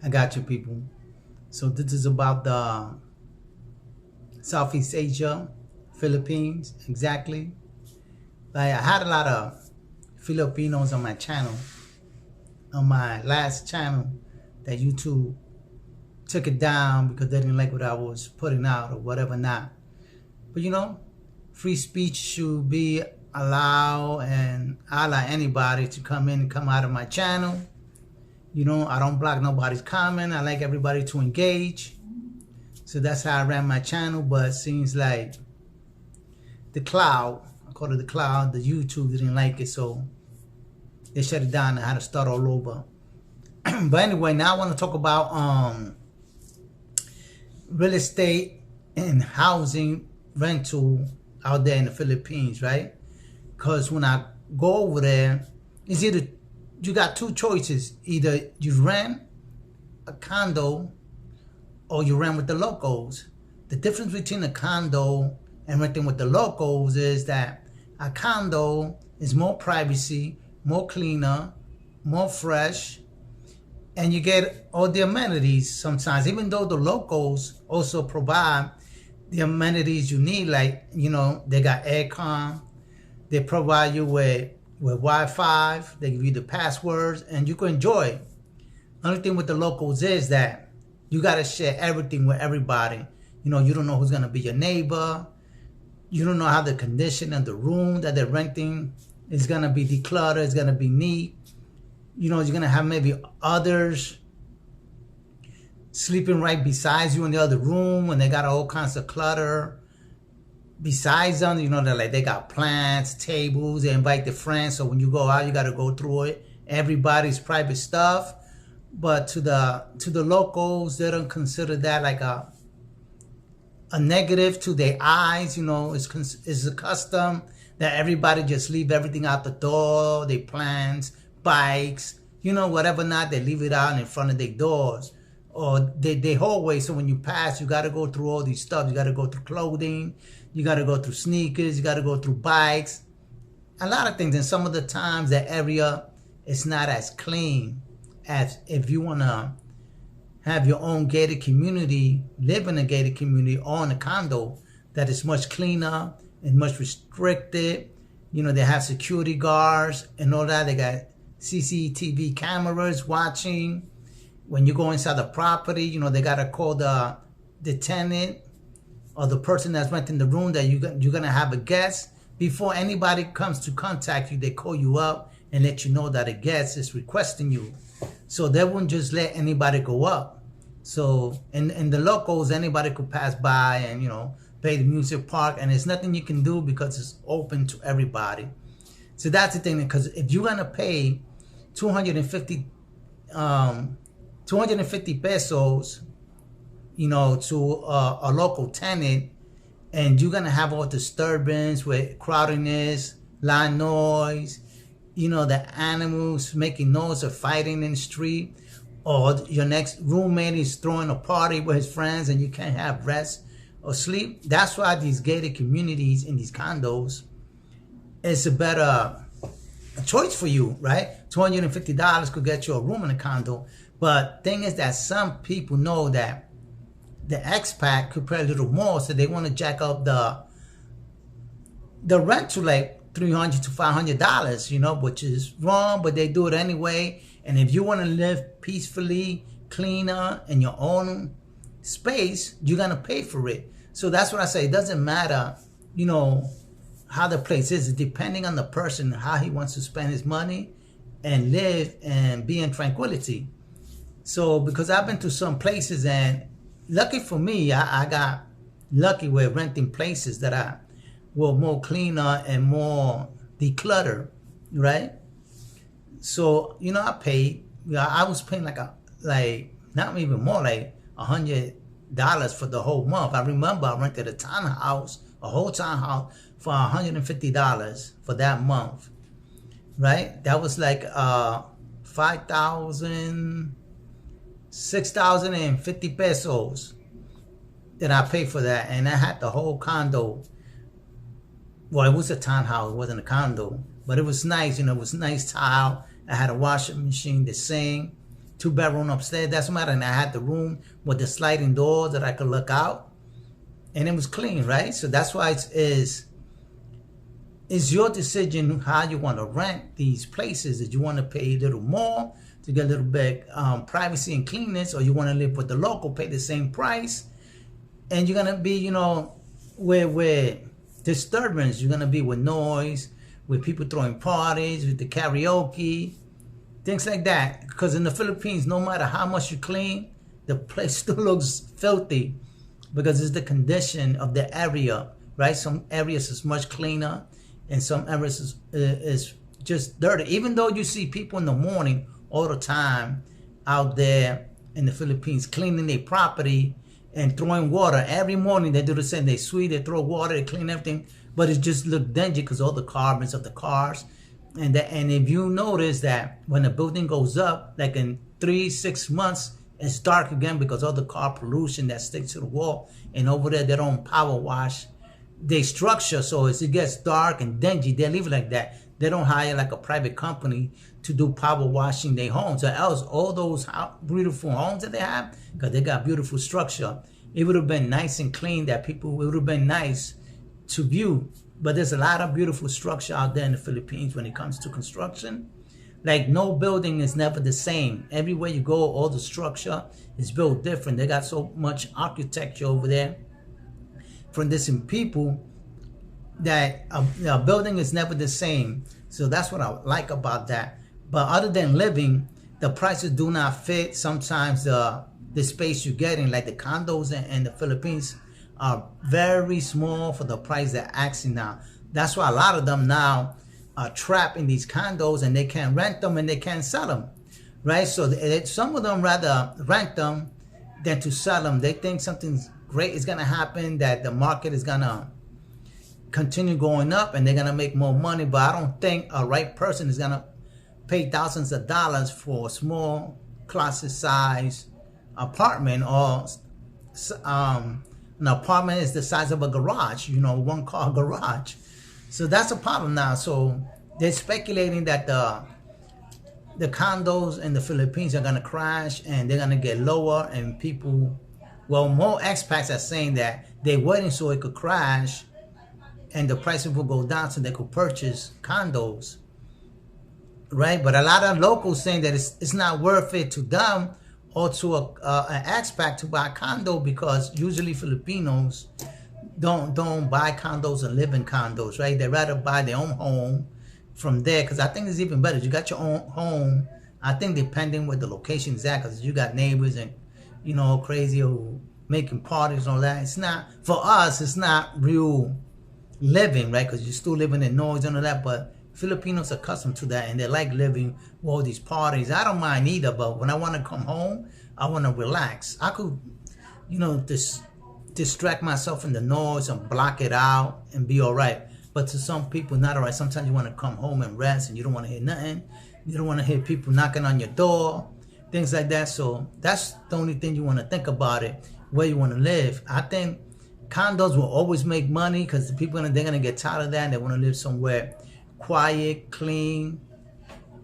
I got you, people. So this is about the Southeast Asia, Philippines, exactly. Like I had a lot of Filipinos on my channel, on my last channel, that YouTube took it down because they didn't like what I was putting out or whatever not. But free speech should be allowed, and I allow anybody to come in and come out of my channel. I don't block nobody's comment. I like everybody to engage. So that's how I ran my channel. But it seems like the cloud, I call it the cloud, the YouTube didn't like it. So they shut it down and I had to start all over. But anyway, now I want to talk about real estate and housing rental out there in the Philippines, right? Because when I go over there, it's either you got two choices. Either you rent a condo or you rent with the locals. The difference between a condo and renting with the locals is that a condo is more privacy, more cleaner, more fresh, and you get all the amenities sometimes, even though the locals also provide the amenities you need. Like, they got aircon, they provide you with Wi-Fi, they give you the passwords, and you can enjoy. Only thing with the locals is that you got to share everything with everybody. You don't know who's going to be your neighbor. You don't know how the condition of the room that they're renting is going to be decluttered, it's going to be neat. You're going to have maybe others sleeping right beside you in the other room, and they got all kinds of clutter besides them. They got plants, tables, they invite their friends. So when you go out, you got to go through it, everybody's private stuff. But to the locals, they don't consider that like a negative to their eyes. It's a custom that everybody just leave everything out the door, their plants, bikes, whatever not, they leave it out in front of their doors or their hallway. So when you pass, you got to go through all these stuff. You got to go through clothing, you got to go through sneakers, you got to go through bikes, a lot of things. And some of the times that area is not as clean as if you want to have your own gated community, live in a gated community or in a condo that is much cleaner and much restricted. They have security guards and all that. They got CCTV cameras watching. When you go inside the property, they got to call the tenant or the person that's renting the room that you're going to have a guest. Before anybody comes to contact you, they call you up and let you know that a guest is requesting you. So they wouldn't just let anybody go up. So in the locals, anybody could pass by and, pay the music park, and there's nothing you can do because it's open to everybody. So that's the thing, because if you're gonna pay 250 pesos, to a local tenant, and you're gonna have all disturbance with crowdedness, loud noise, the animals making noise or fighting in the street, or your next roommate is throwing a party with his friends and you can't have rest or sleep. That's why these gated communities in these condos is a better choice for you, right? $250 could get you a room in a condo. But thing is that some people know that the expat could pay a little more, so they want to jack up the rent to like $300 to $500, which is wrong, but they do it anyway. And if you want to live peacefully, cleaner, in your own space, you're going to pay for it. So that's what I say. It doesn't matter, how the place is. Depending on the person, how he wants to spend his money and live and be in tranquility. So because I've been to some places, and lucky for me, I got lucky with renting places that were more cleaner and more decluttered, right? So, I paid, I was paying like not even more, like $100 for the whole month. I remember I rented a whole townhouse for $150 for that month, right? That was like 6,050 pesos that I paid for that. And I had the whole condo. Well, it was a townhouse, it wasn't a condo, but it was nice. It was nice tile. I had a washing machine, the sink, 2-bedroom upstairs. That's matter. And I had the room with the sliding doors that I could look out, and it was clean, right? So that's why it's your decision how you want to rent these places. That you want to pay a little more to get a little bit privacy and cleanness, or you want to live with the local, pay the same price, and you're gonna be, you know, with disturbance. You're gonna be with noise, with people throwing parties, with the karaoke, things like that. Because in the Philippines, no matter how much you clean, the place still looks filthy because it's the condition of the area, right? Some areas is much cleaner, and some areas is just dirty. Even though you see people in the morning all the time out there in the Philippines cleaning their property and throwing water. Every morning they do the same. They sweep, they throw water, they clean everything. But it just look dingy because all the carbons of the cars. And if you notice that when the building goes up, like in 3-6 months, it's dark again because all the car pollution that sticks to the wall. And over there, they don't power wash their structure. So as it gets dark and dingy, they leave it like that. They don't hire like a private company to do power washing their homes. Or else all those beautiful homes that they have, because they got beautiful structure, it would have been nice and clean that people, it would have been nice to view. But there's a lot of beautiful structure out there in the Philippines when it comes to construction. Like no building is never the same. Everywhere you go, all the structure is built different. They got so much architecture over there from different people that a building is never the same. So that's what I like about that. But other than living, the prices do not fit. Sometimes the space you're getting, like the condos in the Philippines, are very small for the price they're asking now. That's why a lot of them now are trapped in these condos and they can't rent them and they can't sell them, right? So some of them rather rent them than to sell them. They think something great is gonna happen, that the market is gonna continue going up and they're gonna make more money. But I don't think a right person is gonna pay thousands of dollars for a small closet size apartment, or an apartment is the size of a garage, you know, 1-car garage. So that's a problem now. So they're speculating that the condos in the Philippines are gonna crash and they're gonna get lower, and people, well, more expats are saying that they're waiting so it could crash and the prices will go down so they could purchase condos, right? But a lot of locals saying that it's not worth it to them or to an expat to buy a condo, because usually Filipinos don't buy condos and live in condos, right? They rather buy their own home from there, because I think it's even better. You got your own home. I think depending where the location is at, because you got neighbors and, you know, crazy or making parties and all that. It's not, for us, it's not real living, right? Because you're still living in noise and all that. But Filipinos are accustomed to that, and they like living with all these parties. I don't mind either, but when I want to come home, I want to relax. I could, you know, distract myself from the noise and block it out and be all right. But to some people, not all right. Sometimes you want to come home and rest, and you don't want to hear nothing. You don't want to hear people knocking on your door, things like that. So that's the only thing you want to think about it, where you want to live. I think condos will always make money because the people, they're going to get tired of that, and they want to live somewhere quiet, clean,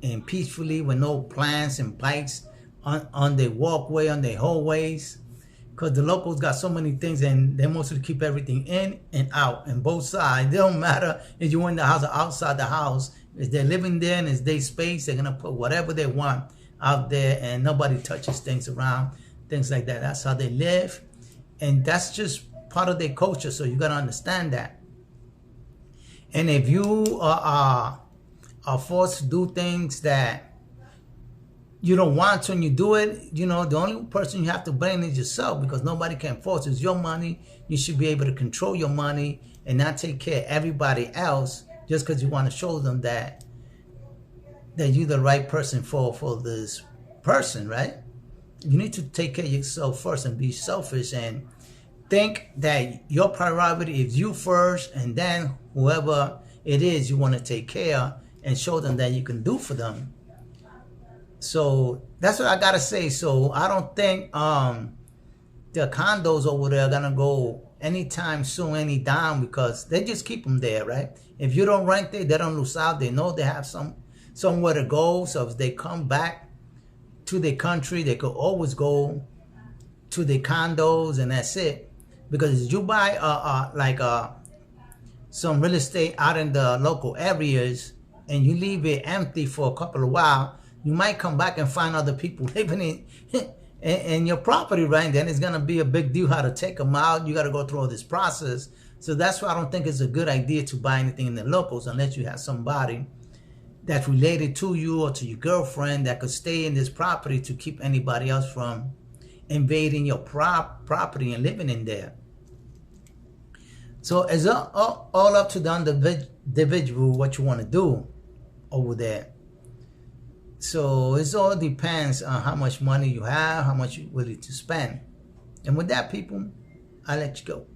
and peacefully with no plants and bikes on their walkway, on their hallways. Because the locals got so many things, and they mostly keep everything in and out and both sides. It don't matter if you're in the house or outside the house. If they're living there and it's their space, they're going to put whatever they want out there, and nobody touches things around, things like that. That's how they live, and that's just part of their culture. So you got to understand that. And if you are forced to do things that you don't want to, and you do it, you know, the only person you have to blame is yourself, because nobody can force it. It's your money. You should be able to control your money and not take care of everybody else just because you want to show them that you're the right person for this person, right? You need to take care of yourself first and be selfish and think that your priority is you first, and then whoever it is you want to take care of, and show them that you can do for them. So that's what I gotta say. So I don't think the condos over there are gonna go anytime soon, any down, because they just keep them there, right? If you don't rent it, they don't lose out. They know they have somewhere to go. So if they come back to their country. They could always go to their condos, and that's it. Because you buy some real estate out in the local areas and you leave it empty for a couple of while, you might come back and find other people living in your property, right? Then it's gonna be a big deal how to take them out. You got to go through all this process. So that's why I don't think it's a good idea to buy anything in the locals unless you have somebody that's related to you or to your girlfriend that could stay in this property to keep anybody else from invading your property and living in there. So it's all up to the individual what you want to do over there. So it all depends on how much money you have, how much you're willing to spend. And with that, people, I'll let you go.